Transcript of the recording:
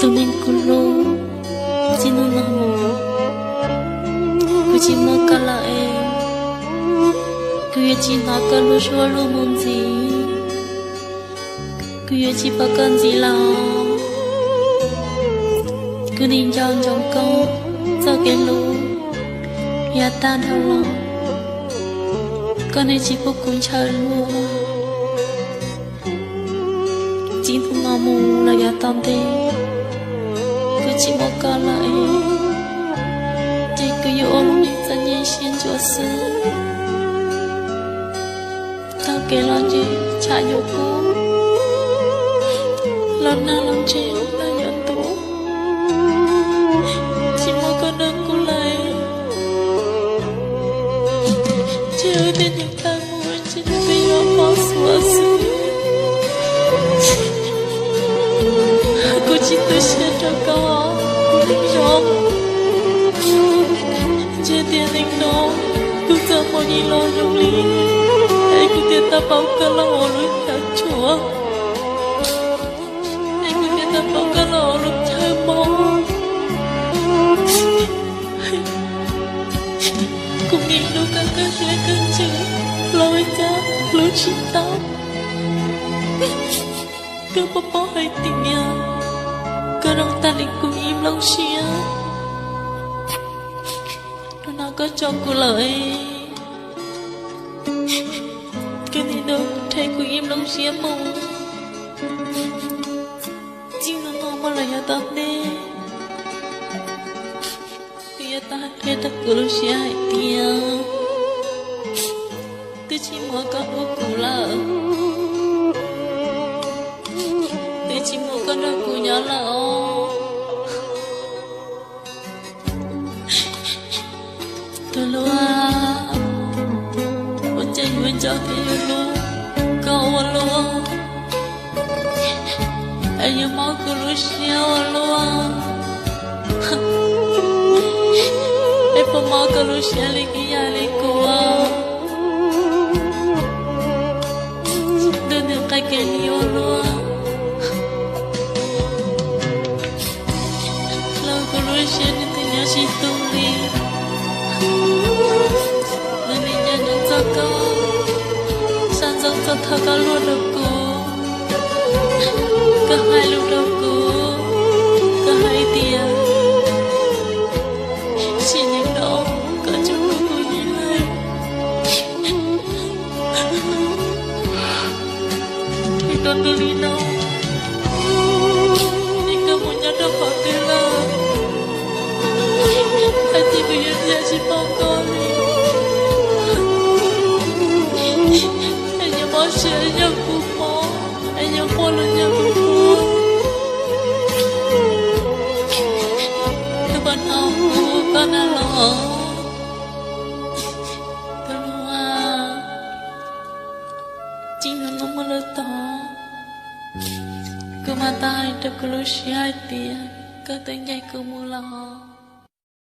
tụi mình cùng lô chỉ nó nằm mồ cứ chỉ mơ cả là em cứ chỉ nó cả lô xóa lô môn gì cứ chỉ bà cần gì là cứ nên chọn trong con cho cái lô ya tan thao lo con này chỉ vô cùng chờ luôn chỉ thằng ngò mù là ya tan thế cứ chỉ một cái lại chỉ cứ yêu ông đi dẫn nhẹ xin chúa sư thằng kể lo gì chả yêu cô lần nào lòng chị là nhận tố chỉ một cái đơn cô lại chỉ ở bên những tay mua chỉ bây giờ bỏ xóa xứ cô chỉ tự sẽ cho có rong chia tiền anh nó cứ giờ mọi gì lo rong lý anh cứ tiền ta bảo cả lo lúc thằng chúa anh cứ tiền ta bảo cả lo lúc chơi bóng cũng nghĩ đâu cả cái chữ lôi cha lối chỉ tao cứ bỏ hay tình nhà cứ rong ta định cùng im lâu xía nó có cho cô lời cái gì đâu thấy cô im lâu xía mong chỉ nó ngon mà là nhà ta đi nhà ta thấy ta cô lâu xía hay tiền tôi chỉ muốn có cô là chỉ một con đôi của nhỏ là tôi luôn một trái nguyên cho thì luôn câu luôn anh như máu của lúa xeo luôn em phải máu của lúa xeo lên cái nhà lên của đừng được cái nhiều luôn Russian itu si tuli, nanti jangan jaga, sanjang jatah luôn aku, kahai lu aku, kahai dia, sini dong, kacau aku nilai, itu dulino, ini kamu nyadar pakai hati punya dia si pokoknya hanya masyarakat aku mau hanya polanya aku teman aku karena lo keluar jangan memeletah ke mata hidup kelusia dia katanya kamu lah